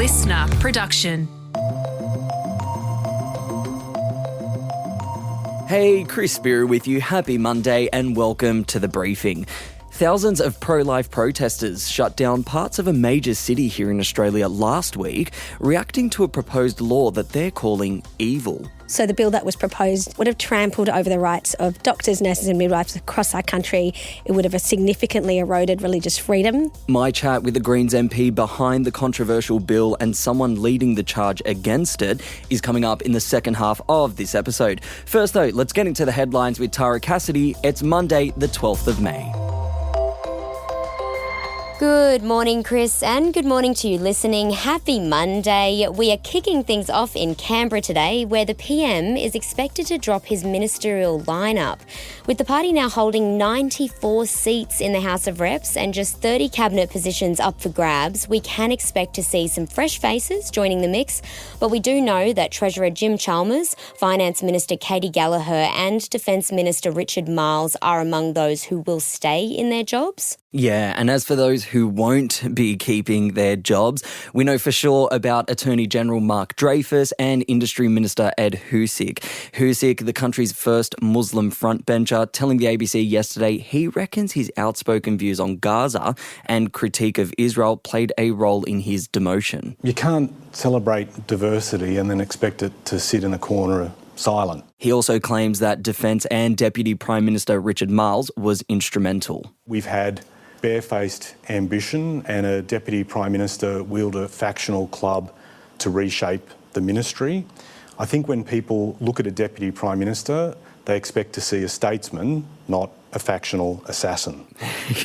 listener production. Hey, Chris Spyrou with you. Happy Monday and welcome to The Briefing. Thousands of pro-life protesters shut down parts of a major city here in Australia last week, reacting to a proposed law that they're calling evil. So the bill that was proposed would have trampled over the rights of doctors, nurses and midwives across our country. It would have significantly eroded religious freedom. My chat with the Greens MP behind the controversial bill and someone leading the charge against it is coming up in the second half of this episode. First though, let's get into the headlines with Tara Cassidy. It's Monday, the 12th of May. Good morning, Chris, and good morning to you listening. Happy Monday. We are kicking things off in Canberra today, where the PM is expected to drop his ministerial lineup. With the party now holding 94 seats in the House of Reps and just 30 cabinet positions up for grabs, we can expect to see some fresh faces joining the mix. But we do know that Treasurer Jim Chalmers, Finance Minister Katie Gallagher and Defence Minister Richard Marles are among those who will stay in their jobs. Yeah, and as for those who won't be keeping their jobs, we know for sure about Attorney General Mark Dreyfus and Industry Minister Ed Husic. Husic, the country's first Muslim frontbencher, telling the ABC yesterday he reckons his outspoken views on Gaza and critique of Israel played a role in his demotion. You can't celebrate diversity and then expect it to sit in a corner silent. He also claims that Defence and Deputy Prime Minister Richard Marles was instrumental. We've had barefaced ambition and a Deputy Prime Minister wield a factional club to reshape the ministry. I think when people look at a Deputy Prime Minister, they expect to see a statesman, not a factional assassin.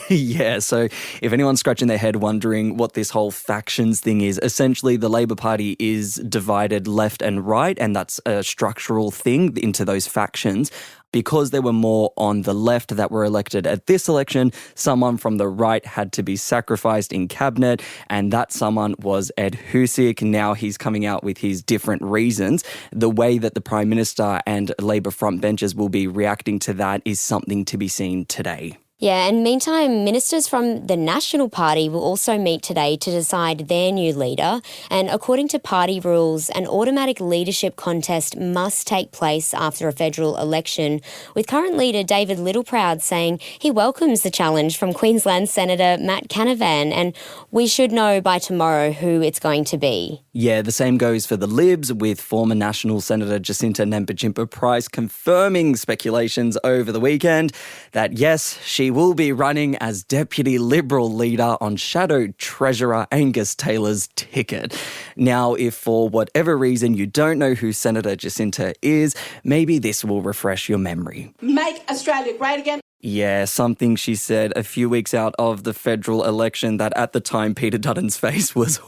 Yeah, so if anyone's scratching their head wondering what this whole factions thing is, essentially the Labor Party is divided left and right, and that's a structural thing into those factions. Because there were more on the left that were elected at this election, someone from the right had to be sacrificed in cabinet, and that someone was Ed Husic. Now he's coming out with his different reasons. The way that the Prime Minister and Labor frontbenchers will be reacting to that is something to be seen today. Yeah, and meantime, ministers from the National Party will also meet today to decide their new leader. And according to party rules, an automatic leadership contest must take place after a federal election, with current leader David Littleproud saying he welcomes the challenge from Queensland Senator Matt Canavan, and we should know by tomorrow who it's going to be. Yeah, the same goes for the Libs, with former National Senator Jacinta Nampijinpa-Price confirming speculations over the weekend that yes, she will be running as Deputy Liberal leader on Shadow Treasurer Angus Taylor's ticket. Now, if for whatever reason you don't know who Senator Jacinta is, maybe this will refresh your memory. Make Australia great again. Yeah, something she said a few weeks out of the federal election that at the time Peter Dutton's face was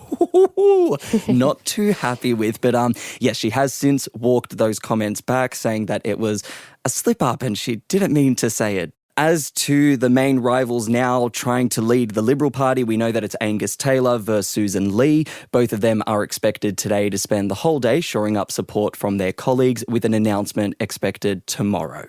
not too happy with. But yes, she has since walked those comments back, saying that it was a slip-up and she didn't mean to say it. As to the main rivals now trying to lead the Liberal Party, we know that it's Angus Taylor versus Susan Lee. Both of them are expected today to spend the whole day shoring up support from their colleagues, with an announcement expected tomorrow.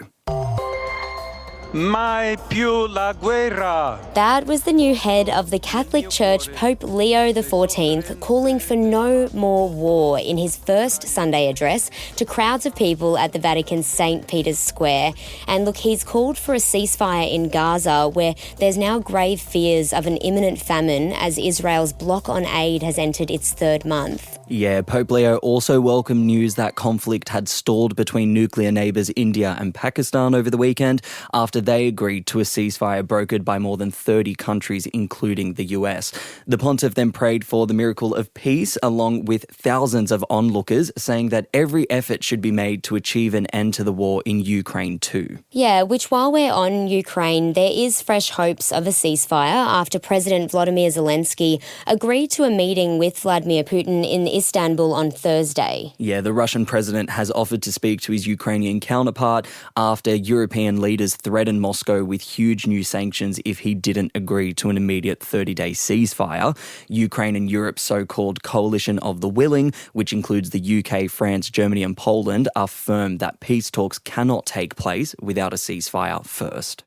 Mai più la guerra. That was the new head of the Catholic Church, Pope Leo XIV, calling for no more war in his first Sunday address to crowds of people at the Vatican's St. Peter's Square. And look, he's called for a ceasefire in Gaza, where there's now grave fears of an imminent famine as Israel's block on aid has entered its third month. Yeah, Pope Leo also welcomed news that conflict had stalled between nuclear neighbours India and Pakistan over the weekend after they agreed to a ceasefire brokered by more than 30 countries, including the US. The pontiff then prayed for the miracle of peace, along with thousands of onlookers, saying that every effort should be made to achieve an end to the war in Ukraine too. Yeah, which while we're on Ukraine, there is fresh hopes of a ceasefire after President Volodymyr Zelensky agreed to a meeting with Vladimir Putin in Istanbul on Thursday. Yeah, the Russian president has offered to speak to his Ukrainian counterpart after European leaders threatened Moscow with huge new sanctions if he didn't agree to an immediate 30-day ceasefire. Ukraine and Europe's so-called Coalition of the Willing, which includes the UK, France, Germany and Poland, are firm that peace talks cannot take place without a ceasefire first.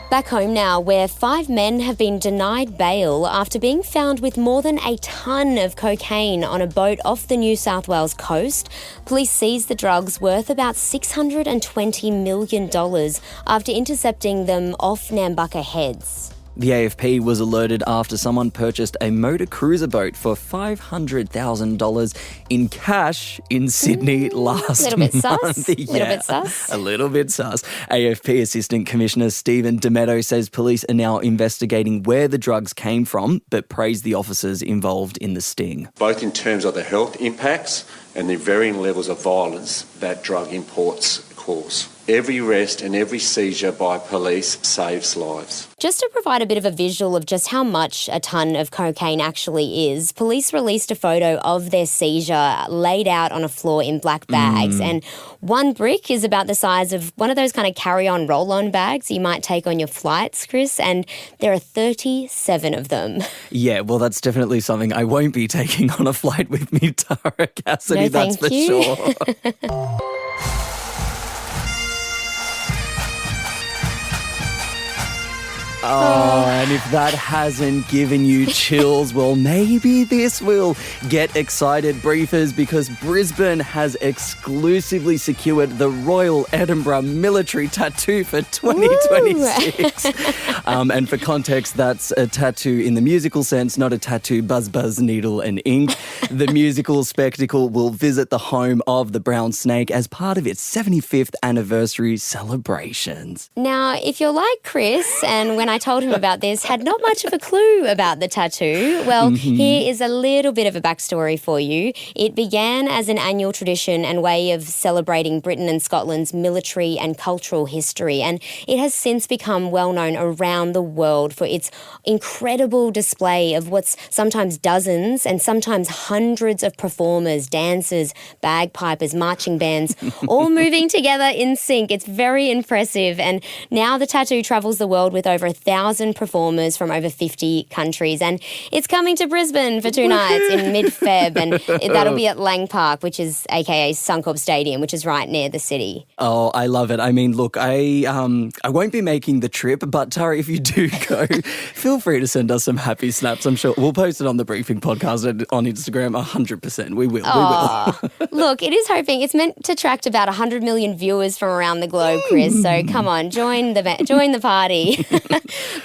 Back home now, where 5 men have been denied bail after being found with more than a tonne of cocaine on a boat off the New South Wales coast. Police seized the drugs worth about $620 million after intercepting them off Nambucca Heads. The AFP was alerted after someone purchased a motor cruiser boat for $500,000 in cash in Sydney last Little bit month. sus. Little bit sus. A little bit sus. AFP Assistant Commissioner Stephen Demetto says police are now investigating where the drugs came from, but praised the officers involved in the sting. Both in terms of the health impacts and the varying levels of violence that drug imports cause. Every arrest and every seizure by police saves lives. Just to provide a bit of a visual of just how much a tonne of cocaine actually is, police released a photo of their seizure laid out on a floor in black bags. And one brick is about the size of one of those kind of carry-on roll-on bags you might take on your flights, Chris, and there are 37 of them. Yeah, well, that's definitely something I won't be taking on a flight with me, Tara Cassidy, No, that's for thank you. sure. Oh, and if that hasn't given you chills, well, maybe this will. Get excited, briefers, because Brisbane has exclusively secured the Royal Edinburgh Military Tattoo for 2026. And for context, that's a tattoo in the musical sense, not a tattoo buzz, needle and ink. The musical spectacle will visit the home of the Brown Snake as part of its 75th anniversary celebrations. Now, if you're like Chris, and when I told him about this, had not much of a clue about the tattoo, well, here is a little bit of a backstory for you. It began as an annual tradition and way of celebrating Britain and Scotland's military and cultural history, and it has since become well known around the world for its incredible display of what's sometimes dozens and sometimes hundreds of performers, dancers, bagpipers, marching bands, all moving together in sync. It's very impressive, and now the tattoo travels the world with over 1,000 performers from over 50 countries, and it's coming to Brisbane for 2 nights in mid-Feb, and that'll be at Lang Park, which is aka Suncorp Stadium, which is right near the city. Oh, I love it. I mean, look, I won't be making the trip, but Tara, if you do go, feel free to send us some happy snaps. I'm sure we'll post it on the Briefing podcast and on Instagram. 100%. We will. Look, it is hoping it's meant to attract about 100 million viewers from around the globe, Chris. So come on, join the party.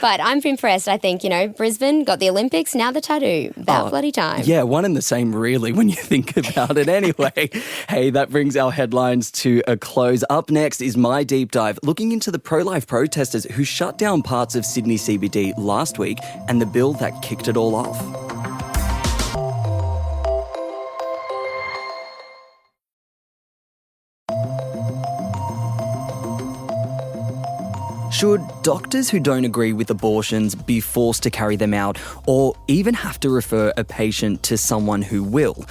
But I'm impressed. I think, Brisbane got the Olympics, now the tattoo. About bloody time. Yeah, one and the same, really, when you think about it. Anyway, hey, that brings our headlines to a close. Up next is my deep dive, looking into the pro-life protesters who shut down parts of Sydney CBD last week and the bill that kicked it all off. Should doctors who don't agree with abortions be forced to carry them out, or even have to refer a patient to someone who will?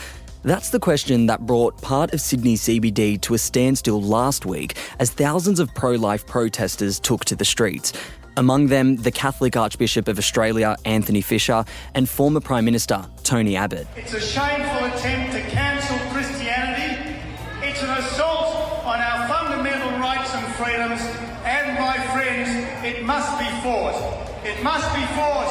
That's the question that brought part of Sydney CBD to a standstill last week as thousands of pro-life protesters took to the streets. Among them, the Catholic Archbishop of Australia, Anthony Fisher, and former Prime Minister, Tony Abbott. It's a shameful attempt to cancel Christianity. It's an assault on our fundamental rights and freedoms. And my friends, it must be fought. It must be fought.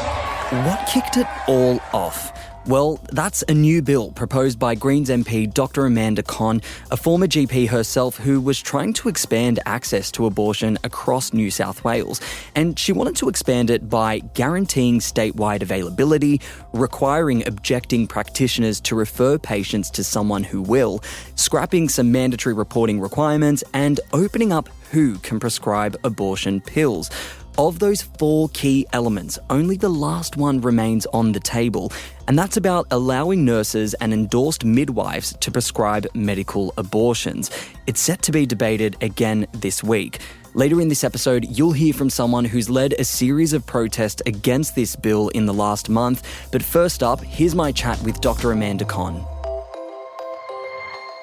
What kicked it all off? Well, that's a new bill proposed by Greens MP Dr Amanda Cohn, a former GP herself who was trying to expand access to abortion across New South Wales. And she wanted to expand it by guaranteeing statewide availability, requiring objecting practitioners to refer patients to someone who will, scrapping some mandatory reporting requirements, and opening up who can prescribe abortion pills. Of those 4 key elements, only the last one remains on the table, and that's about allowing nurses and endorsed midwives to prescribe medical abortions. It's set to be debated again this week. Later in this episode, you'll hear from someone who's led a series of protests against this bill in the last month. But first up, here's my chat with Dr Amanda Cohn.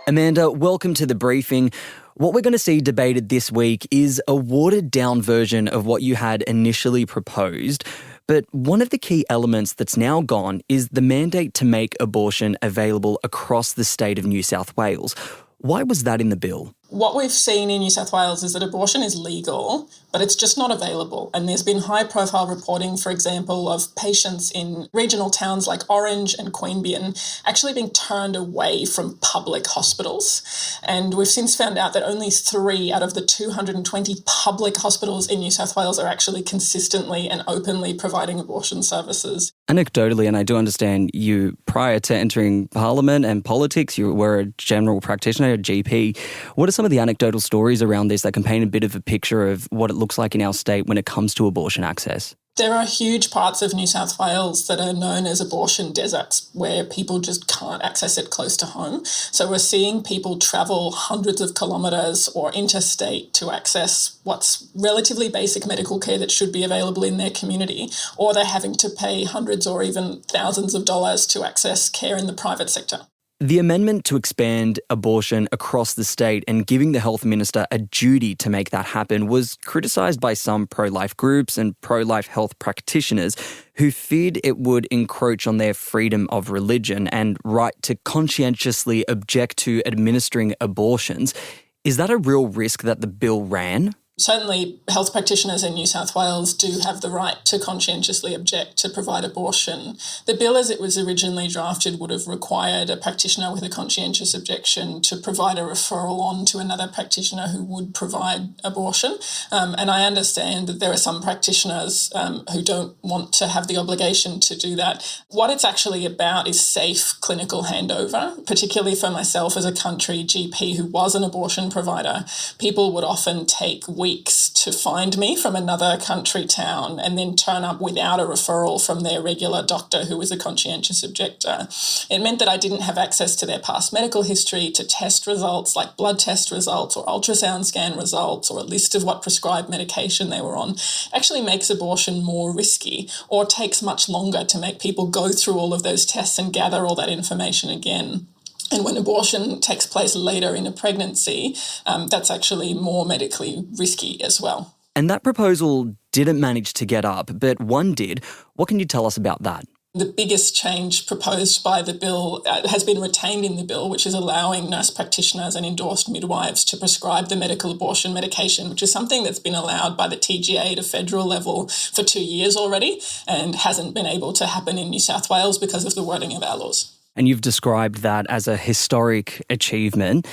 Amanda, welcome to the briefing. What we're going to see debated this week is a watered-down version of what you had initially proposed. But one of the key elements that's now gone is the mandate to make abortion available across the state of New South Wales. Why was that in the bill? What we've seen in New South Wales is that abortion is legal, but it's just not available. And there's been high-profile reporting, for example, of patients in regional towns like Orange and Queanbeyan actually being turned away from public hospitals. And we've since found out that only 3 out of the 220 public hospitals in New South Wales are actually consistently and openly providing abortion services. Anecdotally, and I do understand you, prior to entering Parliament and politics, you were a general practitioner, a GP. What are some of the anecdotal stories around this that can paint a bit of a picture of what it looks like in our state when it comes to abortion access? There are huge parts of New South Wales that are known as abortion deserts, where people just can't access it close to home. So we're seeing people travel hundreds of kilometres or interstate to access what's relatively basic medical care that should be available in their community, or they're having to pay hundreds or even thousands of dollars to access care in the private sector. The amendment to expand abortion across the state and giving the health minister a duty to make that happen was criticised by some pro-life groups and pro-life health practitioners who feared it would encroach on their freedom of religion and right to conscientiously object to administering abortions. Is that a real risk that the bill ran? Certainly, health practitioners in New South Wales do have the right to conscientiously object to provide abortion. The bill as it was originally drafted would have required a practitioner with a conscientious objection to provide a referral on to another practitioner who would provide abortion. And I understand that there are some practitioners who don't want to have the obligation to do that. What it's actually about is safe clinical handover, particularly for myself as a country GP who was an abortion provider. People would often take weeks to find me from another country town and then turn up without a referral from their regular doctor who was a conscientious objector. It meant that I didn't have access to their past medical history, to test results like blood test results or ultrasound scan results or a list of what prescribed medication they were on. Actually makes abortion more risky or takes much longer to make people go through all of those tests and gather all that information again. And when abortion takes place later in a pregnancy, that's actually more medically risky as well. And that proposal didn't manage to get up, but one did. What can you tell us about that? The biggest change proposed by the bill has been retained in the bill, which is allowing nurse practitioners and endorsed midwives to prescribe the medical abortion medication, which is something that's been allowed by the TGA at a federal level for 2 years already and hasn't been able to happen in New South Wales because of the wording of our laws. And you've described that as a historic achievement.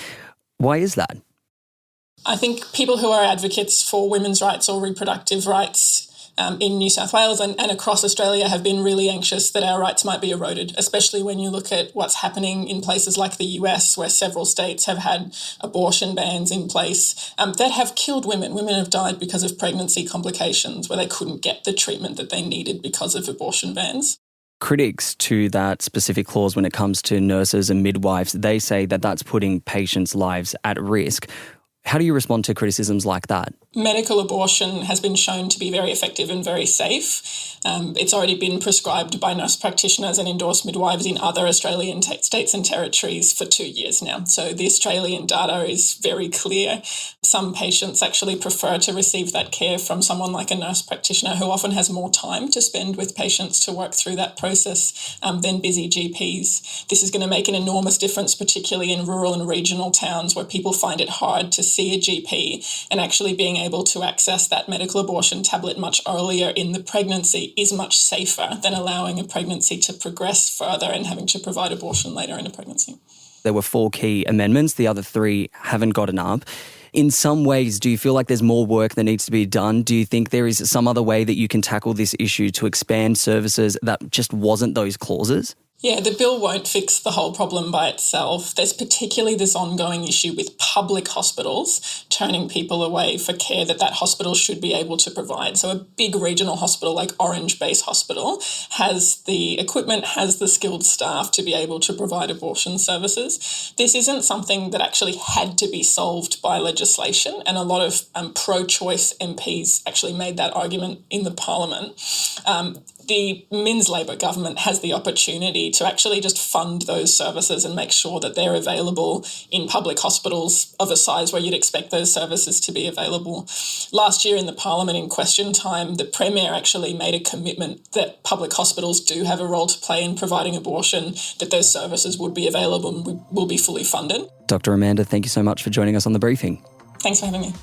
Why is that? I think people who are advocates for women's rights or reproductive rights in New South Wales and across Australia have been really anxious that our rights might be eroded, especially when you look at what's happening in places like the US, where several states have had abortion bans in place that have killed women. Women have died because of pregnancy complications where they couldn't get the treatment that they needed because of abortion bans. Critics to that specific clause when it comes to nurses and midwives, they say that that's putting patients' lives at risk. How do you respond to criticisms like that? Medical abortion has been shown to be very effective and very safe. It's already been prescribed by nurse practitioners and endorsed midwives in other Australian states and territories for 2 years now. So the Australian data is very clear. Some patients actually prefer to receive that care from someone like a nurse practitioner who often has more time to spend with patients to work through that process than busy GPs. This is going to make an enormous difference, particularly in rural and regional towns where people find it hard to see a GP, and actually being able to access that medical abortion tablet much earlier in the pregnancy is much safer than allowing a pregnancy to progress further and having to provide abortion later in a pregnancy. There were 4 key amendments. The other 3 haven't gotten up. In some ways, do you feel like there's more work that needs to be done? Do you think there is some other way that you can tackle this issue to expand services that just wasn't those clauses? Yeah, the bill won't fix the whole problem by itself. There's particularly this ongoing issue with public hospitals turning people away for care that hospital should be able to provide. So a big regional hospital like Orange Base Hospital has the equipment, has the skilled staff to be able to provide abortion services. This isn't something that actually had to be solved by legislation, and a lot of pro-choice MPs actually made that argument in the Parliament. the Minns Labor government has the opportunity to actually just fund those services and make sure that they're available in public hospitals of a size where you'd expect those services to be available. Last year in the Parliament in question time, the Premier actually made a commitment that public hospitals do have a role to play in providing abortion, that those services would be available and will be fully funded. Dr. Amanda, thank you so much for joining us on The Briefing. Thanks for having me.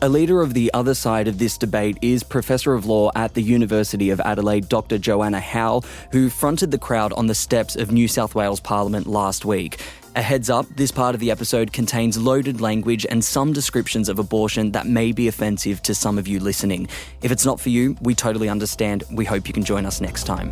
A leader of the other side of this debate is Professor of Law at the University of Adelaide, Dr Joanna Howe, who fronted the crowd on the steps of New South Wales Parliament last week. A heads up, this part of the episode contains loaded language and some descriptions of abortion that may be offensive to some of you listening. If it's not for you, we totally understand. We hope you can join us next time.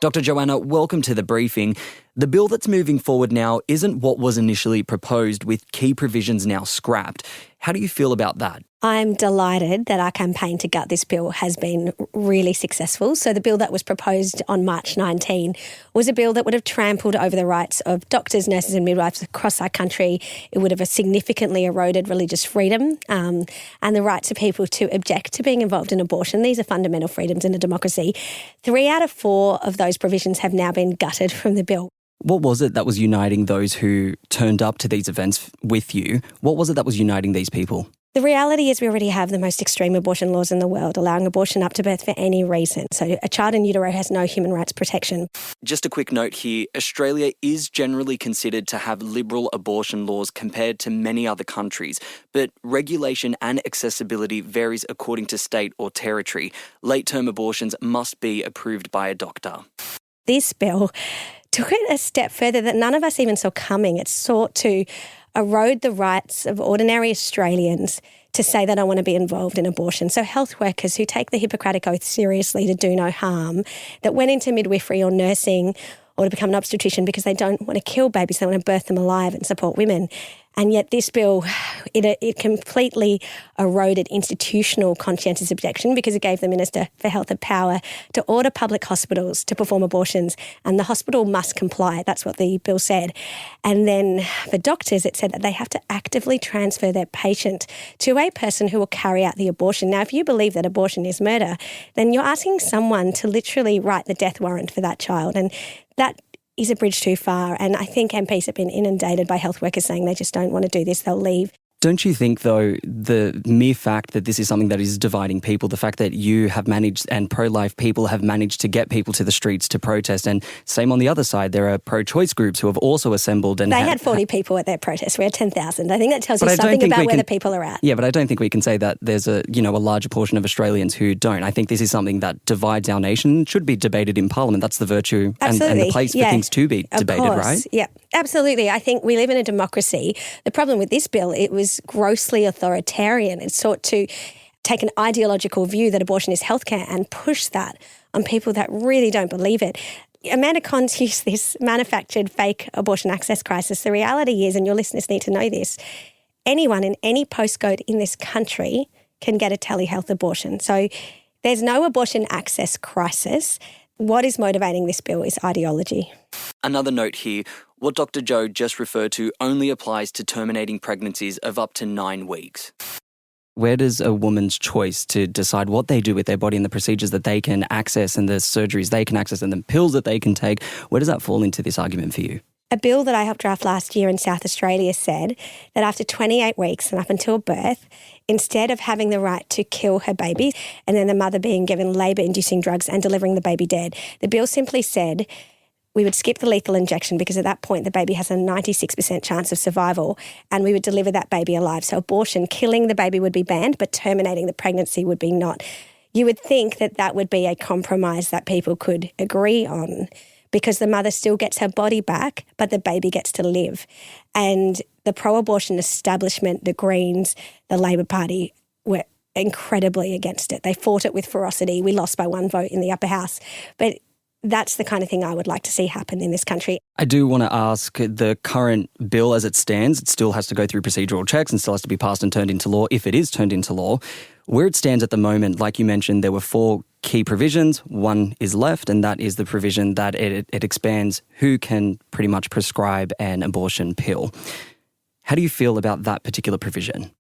Dr. Joanna, welcome to The Briefing. The bill that's moving forward now isn't what was initially proposed, with key provisions now scrapped. How do you feel about that? I'm delighted that our campaign to gut this bill has been really successful. So the bill that was proposed on March 19 was a bill that would have trampled over the rights of doctors, nurses and midwives across our country. It would have significantly eroded religious freedom and the rights of people to object to being involved in abortion. These are fundamental freedoms in a democracy. 3 out of 4 of those provisions have now been gutted from the bill. What was it that was uniting those who turned up to these events with you? What was it that was uniting these people? The reality is we already have the most extreme abortion laws in the world, allowing abortion up to birth for any reason. So a child in utero has no human rights protection. Just a quick note here, Australia is generally considered to have liberal abortion laws compared to many other countries, but regulation and accessibility varies according to state or territory. Late-term abortions must be approved by a doctor. This bill took it a step further that none of us even saw coming. It sought to erode the rights of ordinary Australians to say they don't want to be involved in abortion. So health workers who take the Hippocratic Oath seriously to do no harm, that went into midwifery or nursing or to become an obstetrician because they don't want to kill babies, they want to birth them alive and support women. And yet this bill, it completely eroded institutional conscientious objection because it gave the Minister for Health the power to order public hospitals to perform abortions, and the hospital must comply. That's what the bill said. And then for doctors, it said that they have to actively transfer their patient to a person who will carry out the abortion. Now, if you believe that abortion is murder, then you're asking someone to literally write the death warrant for that child. And that is a bridge too far. And I think MPs have been inundated by health workers saying they just don't want to do this, they'll leave. Don't you think, though, the mere fact that this is something that is dividing people, the fact that you have managed and pro-life people have managed to get people to the streets to protest, and same on the other side, there are pro-choice groups who have also assembled and... They had 40 people at their protest. We had 10,000. I think that tells you something about where the people are at. Yeah, but I don't think we can say that there's a larger portion of Australians who don't. I think this is something that divides our nation, should be debated in Parliament. That's the virtue and the place for things to be debated, right? Yeah, absolutely. I think we live in a democracy. The problem with this bill, it was grossly authoritarian. It sought to take an ideological view that abortion is healthcare and push that on people that really don't believe it. Amanda Cohn's used this manufactured fake abortion access crisis. The reality is, and your listeners need to know this, anyone in any postcode in this country can get a telehealth abortion. So there's no abortion access crisis. What is motivating this bill is ideology. Another note here, what Dr. Joe just referred to only applies to terminating pregnancies of up to 9 weeks. Where does a woman's choice to decide what they do with their body and the procedures that they can access and the surgeries they can access and the pills that they can take, where does that fall into this argument for you? A bill that I helped draft last year in South Australia said that after 28 weeks and up until birth, instead of having the right to kill her baby and then the mother being given labour-inducing drugs and delivering the baby dead, the bill simply said we would skip the lethal injection because at that point the baby has a 96% chance of survival and we would deliver that baby alive. So abortion, killing the baby would be banned, but terminating the pregnancy would be not. You would think that that would be a compromise that people could agree on because the mother still gets her body back, but the baby gets to live. And the pro-abortion establishment, the Greens, the Labor Party were incredibly against it. They fought it with ferocity. We lost by 1 vote in the upper house. But that's the kind of thing I would like to see happen in this country. I do want to ask, the current bill as it stands, it still has to go through procedural checks and still has to be passed and turned into law, if it is turned into law. Where it stands at the moment, like you mentioned, there were 4 key provisions. 1 is left, and that is the provision that it expands who can pretty much prescribe an abortion pill. How do you feel about that particular provision?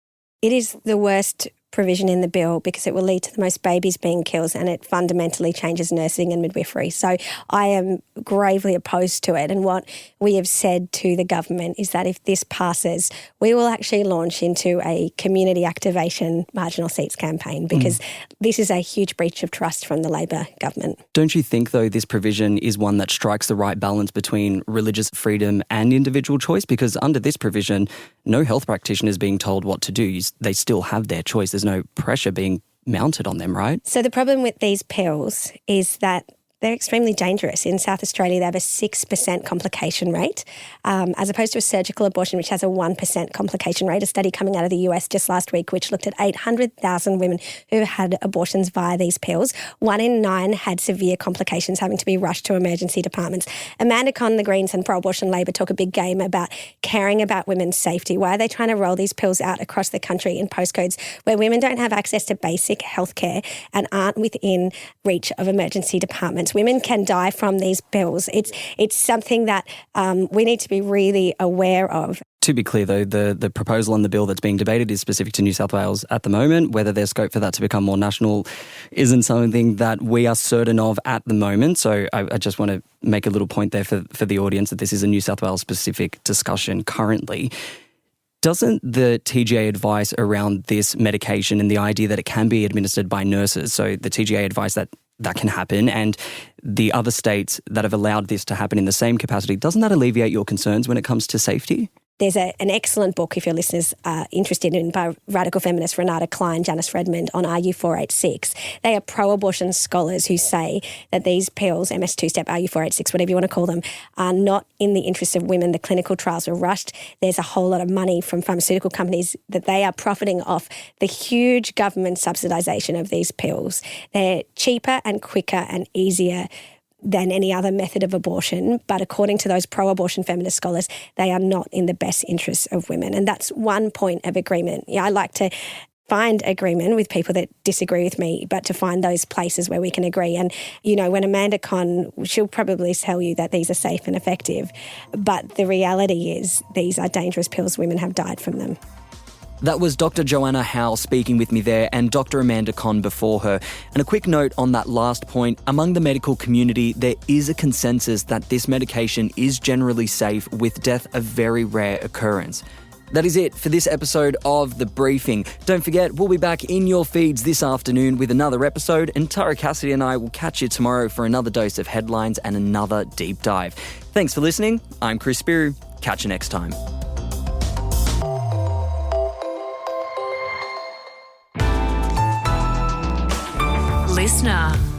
It is the worst provision in the bill because it will lead to the most babies being killed and it fundamentally changes nursing and midwifery. So I am gravely opposed to it. And what we have said to the government is that if this passes, we will actually launch into a community activation marginal seats campaign because this is a huge breach of trust from the Labor government. Don't you think, though, this provision is one that strikes the right balance between religious freedom and individual choice? Because under this provision, no health practitioner is being told what to do. They still have their choice. There's no pressure being mounted on them, right? So the problem with these pills is that they're extremely dangerous. In South Australia, they have a 6% complication rate, as opposed to a surgical abortion, which has a 1% complication rate. A study coming out of the US just last week, which looked at 800,000 women who had abortions via these pills. 1 in 9 had severe complications, having to be rushed to emergency departments. Amanda Cohn, the Greens and pro-abortion Labor talk a big game about caring about women's safety. Why are they trying to roll these pills out across the country in postcodes where women don't have access to basic healthcare and aren't within reach of emergency departments? Women can die from these pills. It's something that we need to be really aware of. To be clear, though, the proposal on the bill that's being debated is specific to New South Wales at the moment. Whether there's scope for that to become more national isn't something that we are certain of at the moment. So I just want to make a little point there for the audience that this is a New South Wales specific discussion currently. Doesn't the TGA advice around this medication and the idea that it can be administered by nurses, so the TGA advice that can happen, and the other states that have allowed this to happen in the same capacity, doesn't that alleviate your concerns when it comes to safety? There's an excellent book, if your listeners are interested in, by radical feminists Renata Klein, Janice Redmond, on RU486. They are pro-abortion scholars who say that these pills, MS2-step, RU486, whatever you want to call them, are not in the interests of women. The clinical trials are rushed. There's a whole lot of money from pharmaceutical companies that they are profiting off the huge government subsidisation of these pills. They're cheaper and quicker and easier than any other method of abortion, but according to those pro-abortion feminist scholars, they are not in the best interests of women. And that's one point of agreement. I like to find agreement with people that disagree with me, but to find those places where we can agree. And, when Amanda Cohn, she'll probably tell you that these are safe and effective, but the reality is these are dangerous pills. Women have died from them. That was Dr Joanna Howe speaking with me there, and Dr Amanda Cohn before her. And a quick note on that last point, among the medical community, there is a consensus that this medication is generally safe, with death a very rare occurrence. That is it for this episode of The Briefing. Don't forget, we'll be back in your feeds this afternoon with another episode, and Tara Cassidy and I will catch you tomorrow for another dose of headlines and another deep dive. Thanks for listening. I'm Chris Spyrou. Catch you next time. Listener.